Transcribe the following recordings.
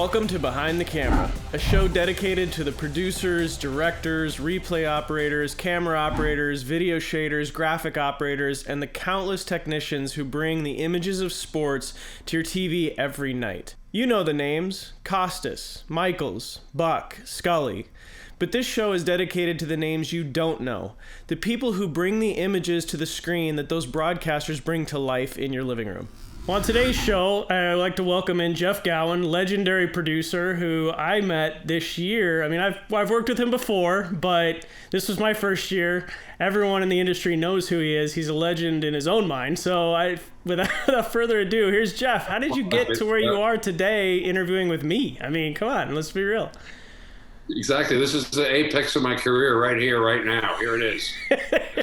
Welcome to Behind the Camera, a show dedicated to the producers, directors, replay operators, camera operators, video shaders, graphic operators, and the countless technicians who bring the images of sports to your TV every night. You know the names: Costas, Michaels, Buck, Scully. But this show is dedicated to the names you don't know, the people who bring the images to the screen that those broadcasters bring to life in your living room. On today's show, I'd like to welcome in Jeff Gowen, legendary producer who I met this year. I mean, I've worked with him before, but this was my first year. Everyone in the industry knows who he is. He's a legend in his own mind. So without further ado, here's Jeff. How did you get to where you are today interviewing with me? I mean, come on, let's be real. Exactly. This is the apex of my career right here, right now. Here it is.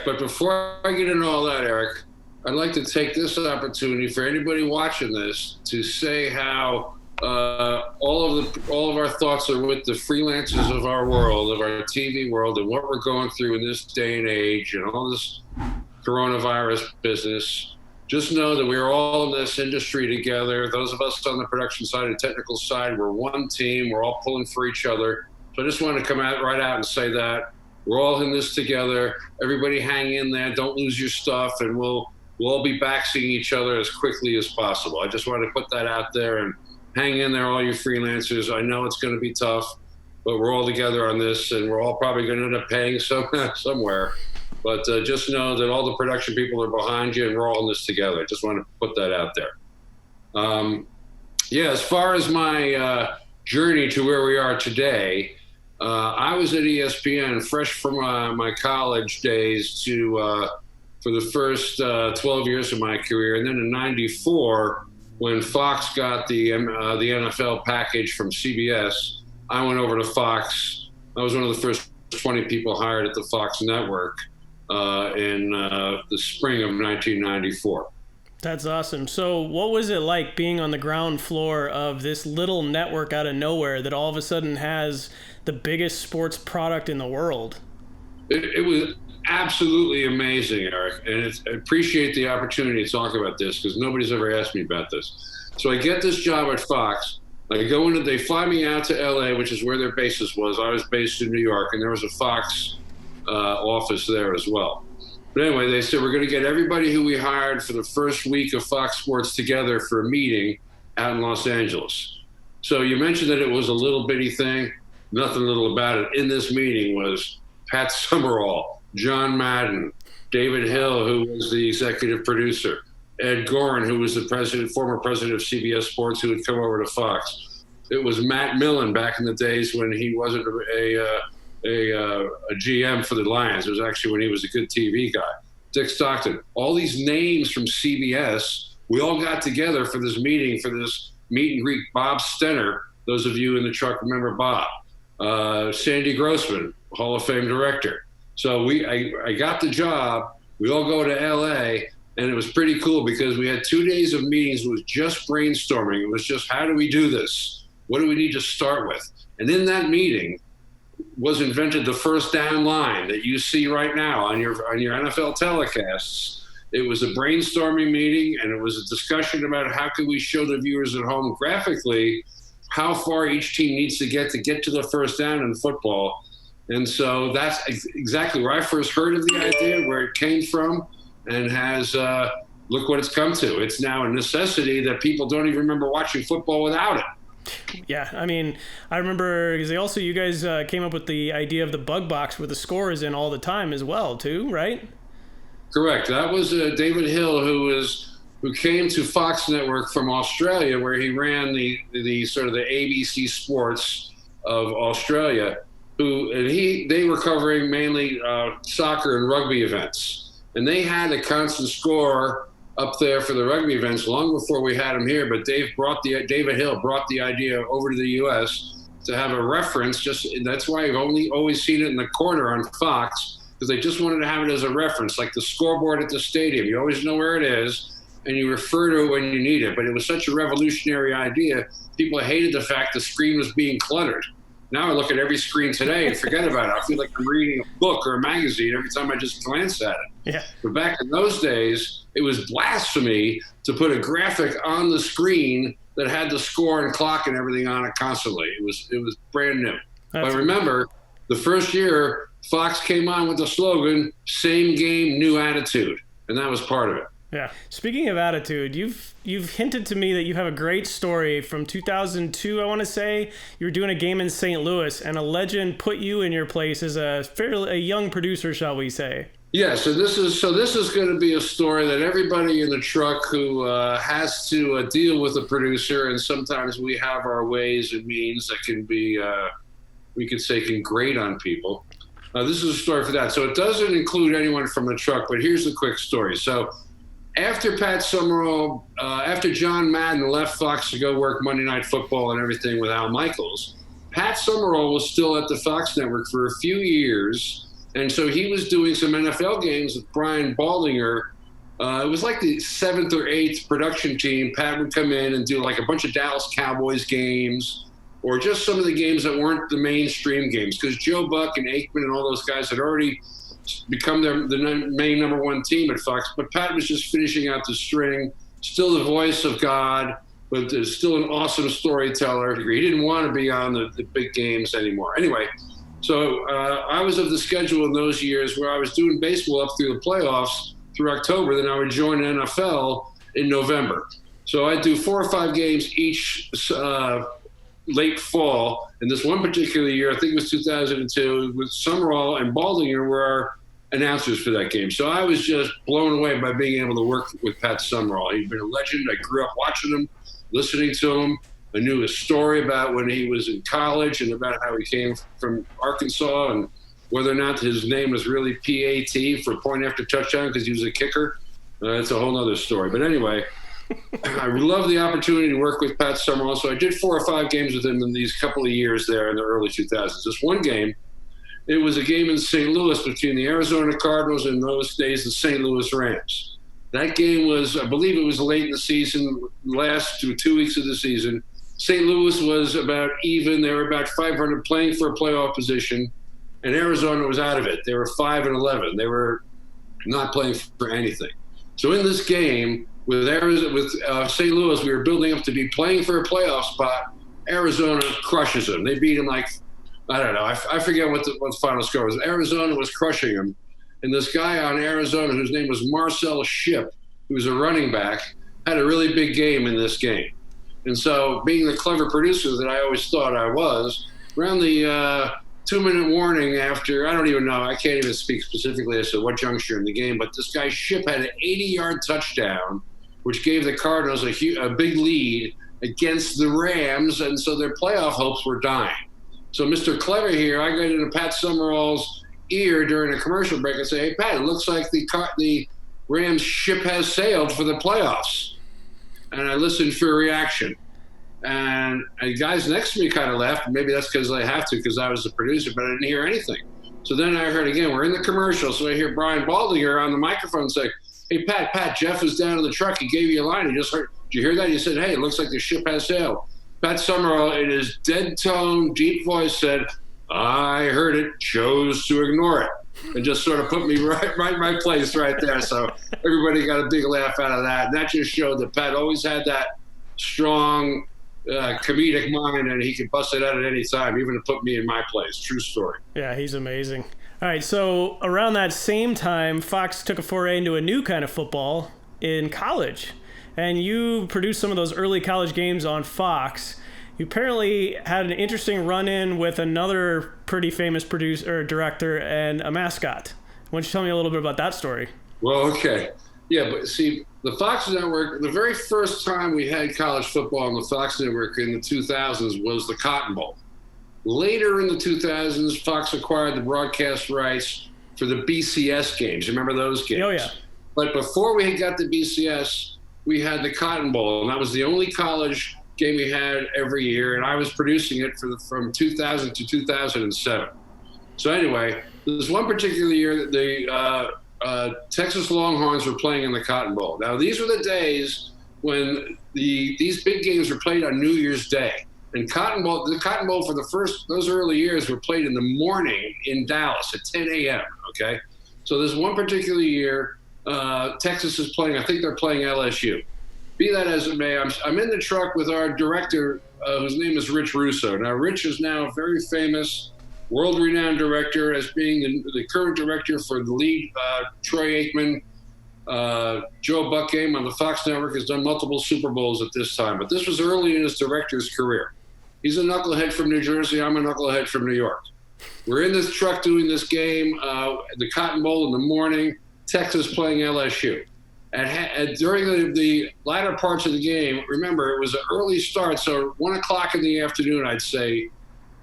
But before I get into all that, Eric, I'd like to take this opportunity for anybody watching this to say how all of our thoughts are with the freelancers of our world, of our TV world, and what we're going through in this day and age, and all this coronavirus business. Just know that we're all in this industry together. Those of us on the production side and technical side, we're one team. We're all pulling for each other. So I just want to come right out and say that we're all in this together. Everybody hang in there. Don't lose your stuff, and we'll all be back seeing each other as quickly as possible. I just want to put that out there, and hang in there, all you freelancers. I know it's going to be tough, but we're all together on this, and we're all probably going to end up paying somewhere. But just know that all the production people are behind you, and we're all in this together. I just want to put that out there. As far as my journey to where we are today, I was at ESPN fresh from my college days for the first 12 years of my career. And then in '94, when Fox got the NFL package from CBS, I went over to Fox. I was one of the first 20 people hired at the Fox network in the spring of 1994. That's awesome. So what was it like being on the ground floor of this little network out of nowhere that all of a sudden has the biggest sports product in the world? It was absolutely amazing, Eric, and I appreciate the opportunity to talk about this because nobody's ever asked me about this. So I get this job at Fox. They fly me out to LA, which is where their basis was. I was based in New York, and there was a Fox office there as well. But anyway, they said, we're going to get everybody who we hired for the first week of Fox Sports together for a meeting out in Los Angeles. So you mentioned that it was a little bitty thing. Nothing little about it. In this meeting was Pat Summerall, John Madden, David Hill, who was the executive producer, Ed Gowen, who was the former president of CBS Sports, who had come over to Fox. It was Matt Millen back in the days when he wasn't a GM for the Lions. It was actually when he was a good TV guy. Dick Stockton. All these names from CBS, we all got together for this meeting, for this meet and greet. Bob Stenner, those of you in the truck remember Bob. Sandy Grossman, Hall of Fame director. So I got the job. We all go to LA, and it was pretty cool because we had 2 days of meetings. It was just brainstorming. It was just, how do we do this? What do we need to start with? And in that meeting was invented the first down line that you see right now on your NFL telecasts. It was a brainstorming meeting, and it was a discussion about how could we show the viewers at home graphically how far each team needs to get to the first down in football. And so that's exactly where I first heard of the idea, where it came from, and has look what it's come to. It's now a necessity that people don't even remember watching football without it. Yeah, I mean, I remember because you guys came up with the idea of the bug box where the score is in all the time as well, too, right? Correct. That was David Hill, who came to Fox Network from Australia, where he ran the sort of the ABC Sports of Australia. They were covering mainly soccer and rugby events, and they had a constant score up there for the rugby events long before we had them here. But David Hill brought the idea over to the U.S. to have a reference. That's why I've always seen it in the corner on Fox, because they just wanted to have it as a reference, like the scoreboard at the stadium. You always know where it is, and you refer to it when you need it. But it was such a revolutionary idea. People hated the fact the screen was being cluttered. Now I look at every screen today and forget about it. I feel like I'm reading a book or a magazine every time I just glance at it. Yeah. But back in those days, it was blasphemy to put a graphic on the screen that had the score and clock and everything on it constantly. It was brand new. But I remember the first year Fox came on with the slogan, "Same game, new attitude," and that was part of it. Yeah. Speaking of attitude, you've hinted to me that you have a great story from 2002, I want to say. You were doing a game in St. Louis, and a legend put you in your place as a young producer, shall we say. Yeah, so this is going to be a story that everybody in the truck who has to deal with a producer, and sometimes we have our ways and means that can be, we could say, can grate on people. This is a story for that. So it doesn't include anyone from the truck, but here's the quick story. So after Pat Summerall, after John Madden left Fox to go work Monday Night Football and everything with Al Michaels, Pat Summerall was still at the Fox network for a few years. And so he was doing some NFL games with Brian Baldinger. It was like the 7th or 8th production team. Pat would come in and do like a bunch of Dallas Cowboys games, or just some of the games that weren't the mainstream games, because Joe Buck and Aikman and all those guys had already become the main number one team at Fox. But Pat was just finishing out the string, still the voice of God, but still an awesome storyteller. He didn't want to be on the big games anymore. Anyway, so I was of the schedule in those years where I was doing baseball up through the playoffs through October. Then I would join the NFL in November. So I'd do 4 or 5 games each late fall. And this one particular year, I think it was 2002, with Summerall and Baldinger were our announcers for that game. So I was just blown away by being able to work with Pat Summerall. He'd been a legend. I grew up watching him, listening to him. I knew his story about when he was in college and about how he came from Arkansas and whether or not his name was really PAT for point after touchdown because he was a kicker. That's a whole other story. But anyway, I love the opportunity to work with Pat Summerall. So I did 4 or 5 games with him in these couple of years there in the early 2000s. This one game, it was a game in St. Louis between the Arizona Cardinals and in those days the St. Louis Rams. That game was, I believe it was late in the season, last 2 weeks of the season. St. Louis was about even. They were about 500 playing for a playoff position, and Arizona was out of it. They were 5-11. They were not playing for anything. So in this game with St. Louis, we were building up to be playing for a playoff spot. Arizona crushes them. They beat them like, I don't know. I forget what the final score was. Arizona was crushing them. And this guy on Arizona, whose name was Marcel Shipp, who was a running back, had a really big game in this game. And so being the clever producer that I always thought I was, around the 2-minute warning after, I don't even know, I can't even speak specifically as to what juncture in the game, but this guy Shipp had an 80-yard touchdown, which gave the Cardinals a big lead against the Rams, and so their playoff hopes were dying. So Mr. Clever here, I got into Pat Summerall's ear during a commercial break and say, "Hey, Pat, it looks like the Rams ship has sailed for the playoffs." And I listened for a reaction. And guys next to me kind of laughed. Maybe that's because I have to, because I was the producer, but I didn't hear anything. So then I heard again, we're in the commercial. So I hear Brian Baldinger on the microphone say, "Hey, Pat, Jeff was down in the truck. He gave you a line. He just heard, did you hear that?" He said, "Hey, it looks like the ship has sailed." Pat Summerall, in his dead tone, deep voice said, "I heard it, chose to ignore it." And just sort of put me right in my place right there. So everybody got a big laugh out of that. And that just showed that Pat always had that strong comedic mind, and he could bust it out at any time, even to put me in my place. True story. Yeah, he's amazing. All right, so around that same time, Fox took a foray into a new kind of football in college. And you produced some of those early college games on Fox. You apparently had an interesting run-in with another pretty famous director and a mascot. Why don't you tell me a little bit about that story? Well, okay. Yeah, but see, the Fox Network, the very first time we had college football on the Fox Network in the 2000s was the Cotton Bowl. Later in the 2000s, Fox acquired the broadcast rights for the BCS games. Remember those games? Oh, yeah. But before we had got the BCS, we had the Cotton Bowl, and that was the only college game we had every year, and I was producing it from 2000 to 2007. So anyway, this one particular year, the Texas Longhorns were playing in the Cotton Bowl. Now, these were the days when these big games were played on New Year's Day. And the Cotton Bowl for those early years were played in the morning in Dallas at 10 a.m., okay? So this one particular year, Texas is playing, I think they're playing LSU. be that as it may, I'm in the truck with our director, whose name is Rich Russo. Now, Rich is now a very famous, world-renowned director as being the current director for the lead. Troy Aikman, Joe Buck game on the Fox network, has done multiple Super Bowls at this time. But this was early in his director's career. He's a knucklehead from New Jersey. I'm a knucklehead from New York. We're in this truck doing this game, the Cotton Bowl in the morning, Texas playing LSU. And during the latter parts of the game, remember, it was an early start, so 1 o'clock in the afternoon, I'd say,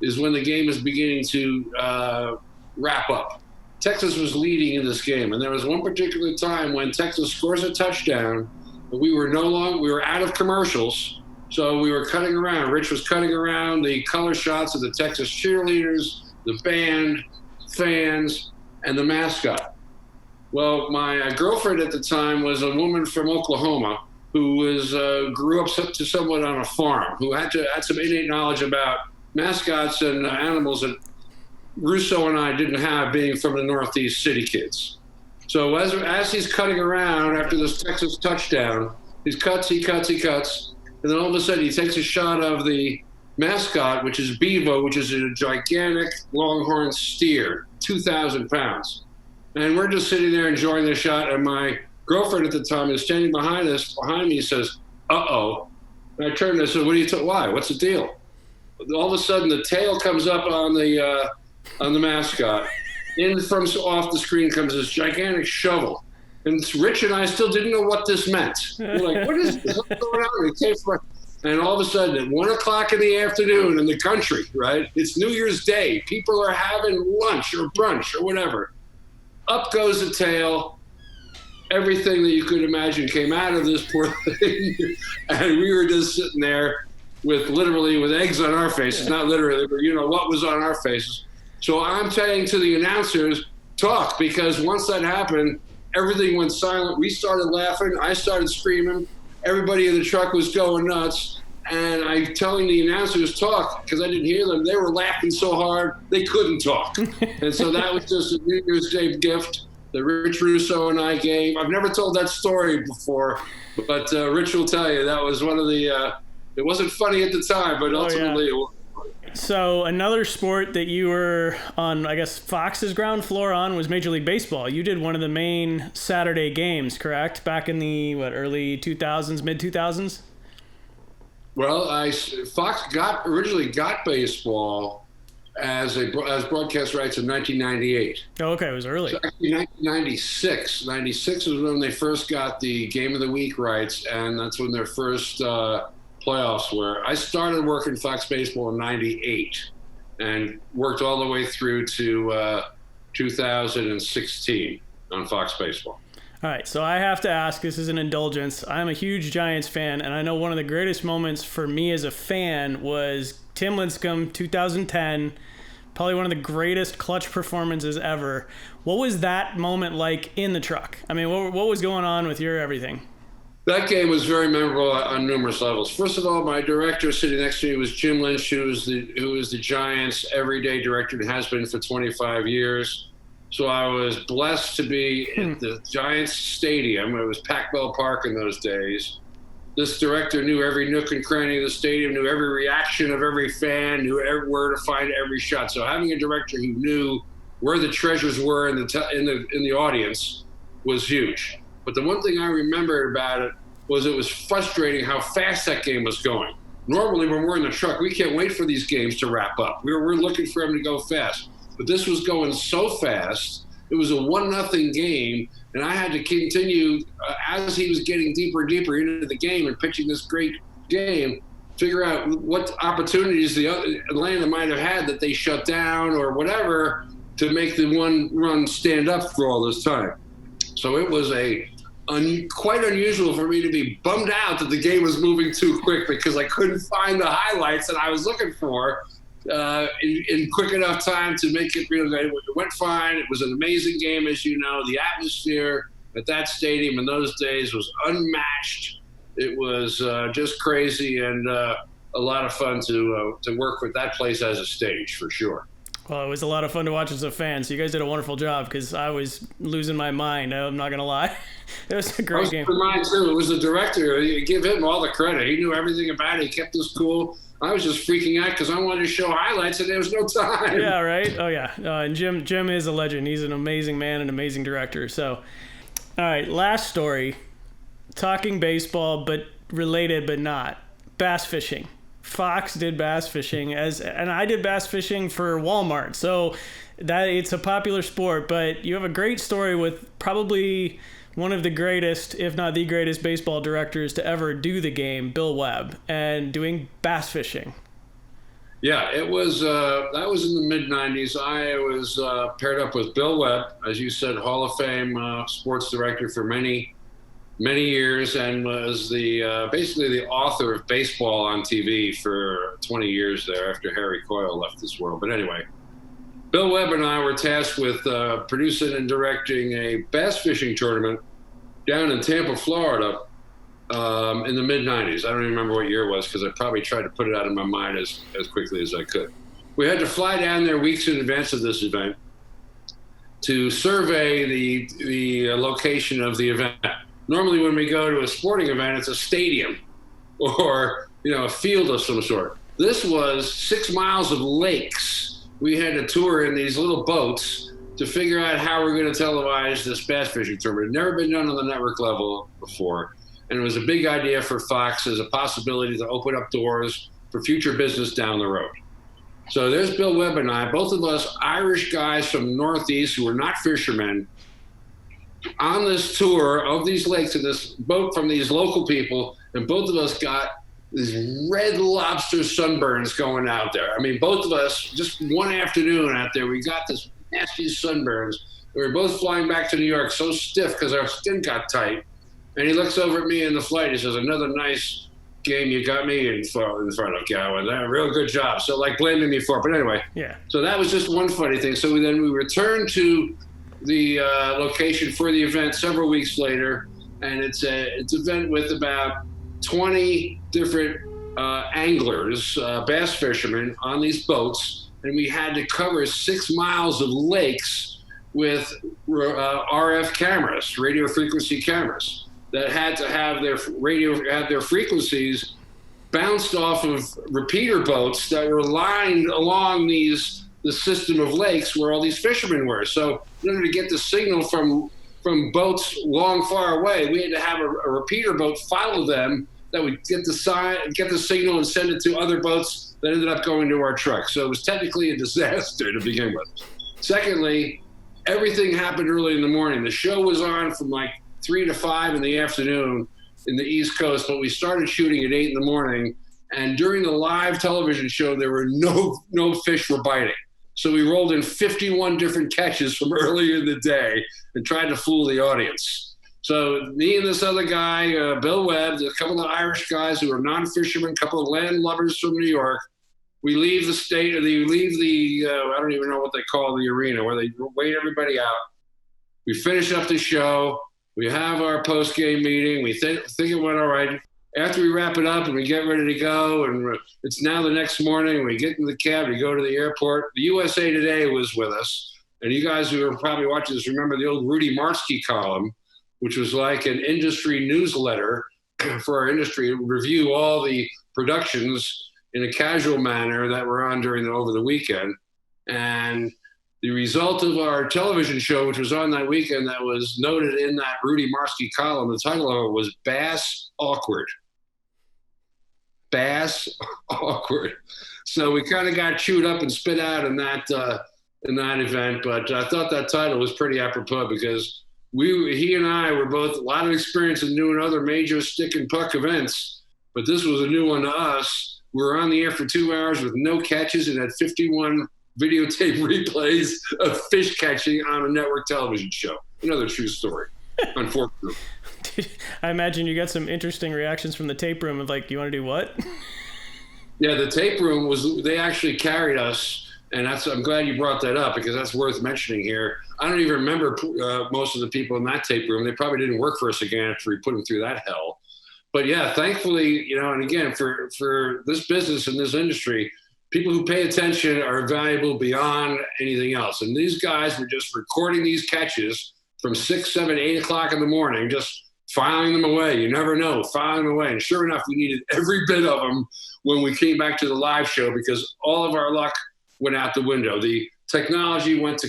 is when the game is beginning to wrap up. Texas was leading in this game, and there was one particular time when Texas scores a touchdown, but we were out of commercials, so we were cutting around. Rich was cutting around the color shots of the Texas cheerleaders, the band, fans, and the mascot. Well, my girlfriend at the time was a woman from Oklahoma who grew up to somewhat on a farm, who had some innate knowledge about mascots and animals that Russo and I didn't have, being from the Northeast city kids. So as he's cutting around after this Texas touchdown, he cuts, and then all of a sudden he takes a shot of the mascot, which is Bevo, which is a gigantic longhorn steer, 2,000 pounds. And we're just sitting there enjoying the shot, and my girlfriend at the time is standing behind me, says, "Uh-oh." And I turned and I said, why? What's the deal? All of a sudden, the tail comes up on the mascot. In from off the screen comes this gigantic shovel. And Rich and I still didn't know what this meant. We're like, what is this? What's going on? And all of a sudden, at 1 o'clock in the afternoon in the country, right? It's New Year's Day. People are having lunch or brunch or whatever. Up goes the tail. Everything that you could imagine came out of this poor thing. And we were just sitting there with eggs on our faces. Not literally, but what was on our faces. So I'm saying to the announcers, talk, because once that happened, everything went silent. We started laughing. I started screaming. Everybody in the truck was going nuts. And I'm telling the announcers, talk, because I didn't hear them. They were laughing so hard, they couldn't talk. And so that was just a New Year's Day gift that Rich Russo and I gave. I've never told that story before, but Rich will tell you that was one of the, it wasn't funny at the time, but ultimately it was. So another sport that you were on, I guess, Fox's ground floor on was Major League Baseball. You did one of the main Saturday games, correct? Back in the, early 2000s, mid-2000s? Well, Fox originally got baseball as broadcast rights in 1998. Oh, okay, it was early. So actually, 1996. 96 was when they first got the Game of the Week rights, and that's when their first playoffs were. I started working Fox Baseball in 98 and worked all the way through to 2016 on Fox Baseball. All right, so I have to ask, this is an indulgence. I'm a huge Giants fan, and I know one of the greatest moments for me as a fan was Tim Lincecum, 2010, probably one of the greatest clutch performances ever. What was that moment like in the truck? I mean, what was going on with your everything? That game was very memorable on numerous levels. First of all, my director sitting next to me was Jim Lynch, who is the Giants' everyday director and has been for 25 years. So I was blessed to be at the Giants Stadium. It was Pac-Bell Park in those days. This director knew every nook and cranny of the stadium, knew every reaction of every fan, knew where to find every shot. So having a director who knew where the treasures were in the audience was huge. But the one thing I remembered about it was frustrating how fast that game was going. Normally, when we're in the truck, we can't wait for these games to wrap up. We're looking for them to go fast. But this was going so fast. It was a 1-0 game, and I had to continue as he was getting deeper and deeper into the game and pitching this great game, figure out what opportunities Atlanta might have had that they shut down or whatever to make the one run stand up for all this time. So it was quite unusual for me to be bummed out that the game was moving too quick, because I couldn't find the highlights that I was looking for in quick enough time to make it real. It went fine. It was an amazing game, as you know. The atmosphere at that stadium in those days was unmatched. It was just crazy, and a lot of fun to work with that place as a stage, for sure. Well, it was a lot of fun to watch as a fan. So you guys did a wonderful job because I was losing my mind. I'm not going to lie. It was a great game. Mine too. It was the director. You give him all the credit. He knew everything about it. He kept us cool. I was just freaking out because I wanted to show highlights and there was no time. Yeah, right? Oh, yeah. And Jim is a legend. He's an amazing man, an amazing director. So, all right, last story. Talking baseball, but related but not. Bass fishing. Fox did bass fishing and I did bass fishing for Walmart. So that it's a popular sport, but you have a great story with probably one of the greatest, if not the greatest baseball directors to ever do the game, Bill Webb, and doing bass fishing. Yeah, it was, that was in the mid 90s. I was paired up with Bill Webb, as you said, Hall of Fame sports director for many years, and was the basically the author of baseball on TV for 20 years there after Harry Coyle left this world. But anyway, Bill Webb and I were tasked with producing and directing a bass fishing tournament down in Tampa, Florida, in the mid 90s. I don't even remember what year it was because I probably tried to put it out of my mind as quickly as I could. We had to fly down there weeks in advance of this event to survey the location of the event. Normally when we go to a sporting event, it's a stadium or, a field of some sort. This was 6 miles of lakes. We had to tour in these little boats to figure out how we're going to televise this bass fishing tournament. It had never been done on the network level before. And it was a big idea for Fox as a possibility to open up doors for future business down the road. So there's Bill Webb and I, both of us Irish guys from the Northeast who were not fishermen, on this tour of these lakes in this boat from these local people, and both of us got these red lobster sunburns going out there. I mean, both of us, just one afternoon out there, we got this nasty sunburns. We were both flying back to New York so stiff because our skin got tight. And he looks over at me in the flight. He says, "Another nice game you got me in front of, Gowen. Real good job." So, blaming me for it. But anyway, yeah. So that was just one funny thing. So then we returned to the location for the event several weeks later, and it's an event with about 20 different anglers, bass fishermen on these boats, and we had to cover 6 miles of lakes with RF cameras, radio frequency cameras, that had to have their frequencies bounced off of repeater boats that were lined along the system of lakes where all these fishermen were. So in order to get the signal from boats long far away, we had to have a repeater boat follow them that would get the signal and send it to other boats that ended up going to our truck. So it was technically a disaster to begin with. Secondly, everything happened early in the morning. The show was on from 3 to 5 in the afternoon in the East Coast, but we started shooting at 8 in the morning. And during the live television show, there were no fish were biting. So we rolled in 51 different catches from earlier in the day and tried to fool the audience. So me and this other guy, Bill Webb, a couple of Irish guys who are non-fishermen, a couple of landlubbers from New York, we leave the state, I don't even know what they call the arena, where they wait everybody out. We finish up the show. We have our post-game meeting. We think it went all right. After we wrap it up and we get ready to go, and it's now the next morning, we get in the cab, we go to the airport. The USA Today was with us. And you guys who are probably watching this remember the old Rudy Marsky column, which was like an industry newsletter for our industry. It would review all the productions in a casual manner that were on over the weekend. And the result of our television show, which was on that weekend, that was noted in that Rudy Marsky column, the title of it was Bass Awkward. Bass Awkward. So we kind of got chewed up and spit out in that event, but I thought that title was pretty apropos because he and I were both a lot of experience in doing other major stick and puck events, but this was a new one to us. We were on the air for 2 hours with no catches and had 51 videotape replays of fish catching on a network television show. Another true story, unfortunately. I imagine you got some interesting reactions from the tape room of you want to do what? Yeah, the tape room they actually carried us, and I'm glad you brought that up because that's worth mentioning here. I don't even remember most of the people in that tape room. They probably didn't work for us again after we put them through that hell. But yeah, thankfully, and again, for this business and this industry, people who pay attention are valuable beyond anything else. And these guys were just recording these catches from 6, 7, 8 o'clock in the morning, just filing them away. You never know, filing them away. And sure enough, we needed every bit of them when we came back to the live show, because all of our luck went out the window. The technology went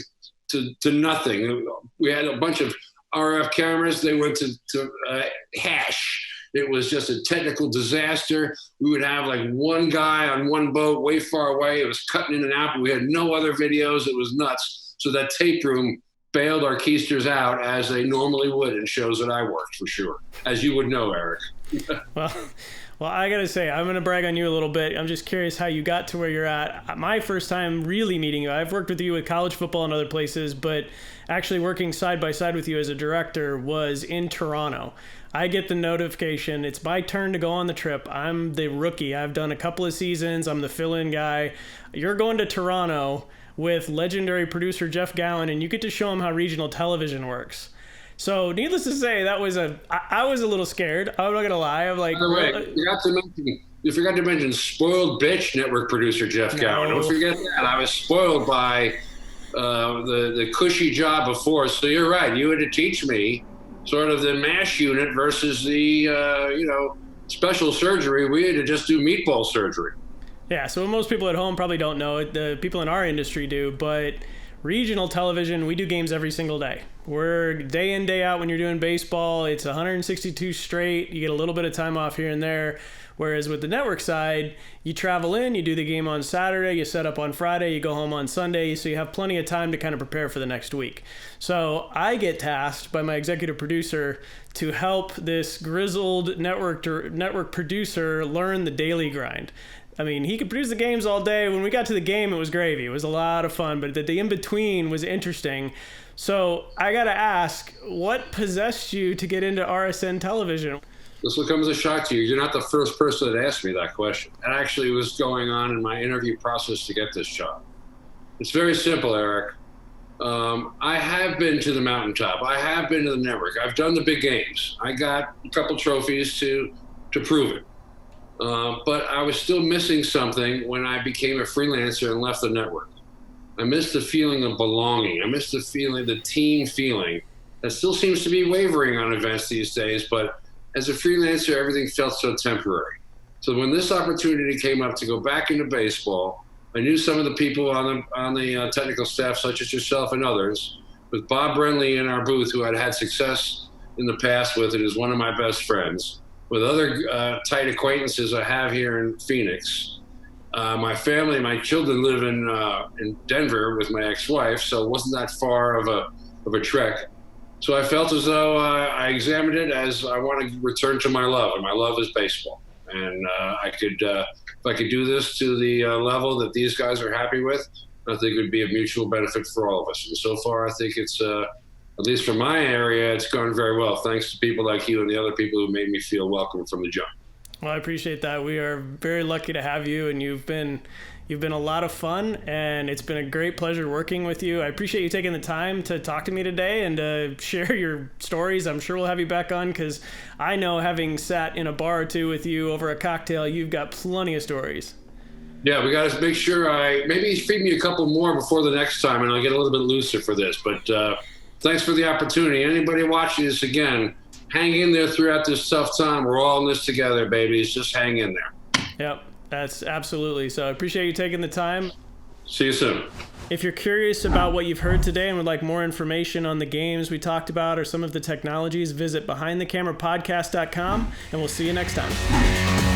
to nothing. We had a bunch of RF cameras. They went to hash. It was just a technical disaster. We would have like one guy on one boat way far away. It was cutting in and out, but we had no other videos. It was nuts. So that tape room bailed our keisters out, as they normally would in shows that I worked, for sure, as you would know, Eric. Well, I gotta say, I'm gonna brag on you a little bit. I'm just curious how you got to where you're at. My first time really meeting you, I've worked with you with college football and other places, but actually working side by side with you as a director was in Toronto. I get the notification, it's my turn to go on the trip. I'm the rookie. I've done a couple of seasons. I'm the fill-in guy. You're going to Toronto with legendary producer Jeff Gowen, and you get to show him how regional television works. So, needless to say, I was a little scared. I'm not gonna lie. I'm like, by the way, you forgot to mention spoiled bitch network producer Jeff Gowen. Don't forget that. I was spoiled by the cushy job before. So you're right. You had to teach me sort of the MASH unit versus the special surgery. We had to just do meatball surgery. Yeah. So most people at home probably don't know it. The people in our industry do, but regional television, we do games every single day. We're day in, day out. When you're doing baseball, it's 162 straight. You get a little bit of time off here and there. Whereas with the network side, you travel in, you do the game on Saturday, you set up on Friday, you go home on Sunday, so you have plenty of time to kind of prepare for the next week. So I get tasked by my executive producer to help this grizzled network producer learn the daily grind. I mean, he could produce the games all day. When we got to the game, it was gravy. It was a lot of fun, but the in-between was interesting. So I got to ask, what possessed you to get into RSN television? This will come as a shock to you. You're not the first person that asked me that question. It actually was going on in my interview process to get this job. It's very simple, Eric. I have been to the mountaintop. I have been to the network. I've done the big games. I got a couple trophies to prove it. But I was still missing something when I became a freelancer and left the network. I missed the feeling of belonging. I missed the feeling, the team feeling. That still seems to be wavering on events these days, but as a freelancer, everything felt so temporary. So when this opportunity came up to go back into baseball, I knew some of the people on the technical staff, such as yourself and others, with Bob Brenly in our booth, who I'd had success in the past with and is one of my best friends, with other tight acquaintances I have here in Phoenix. My family, my children live in Denver with my ex-wife, so it wasn't that far of a trek. So I felt as though I examined it as I want to return to my love, and my love is baseball. And if I could do this to the level that these guys are happy with, I think it would be a mutual benefit for all of us. And so far, I think it's, at least for my area, it's going very well, thanks to people like you and the other people who made me feel welcome from the jump. Well, I appreciate that. We are very lucky to have you, and you've been a lot of fun, and it's been a great pleasure working with you. I appreciate you taking the time to talk to me today and to share your stories. I'm sure we'll have you back on, because I know, having sat in a bar or two with you over a cocktail, you've got plenty of stories. Yeah, we got to make sure maybe feed me a couple more before the next time, and I'll get a little bit looser for this. But thanks for the opportunity. Anybody watching this, again, hang in there throughout this tough time. We're all in this together, babies. Just hang in there. Yep. That's absolutely. So I appreciate you taking the time. See you soon. If you're curious about what you've heard today and would like more information on the games we talked about or some of the technologies, visit behindthecamerapodcast.com, and we'll see you next time.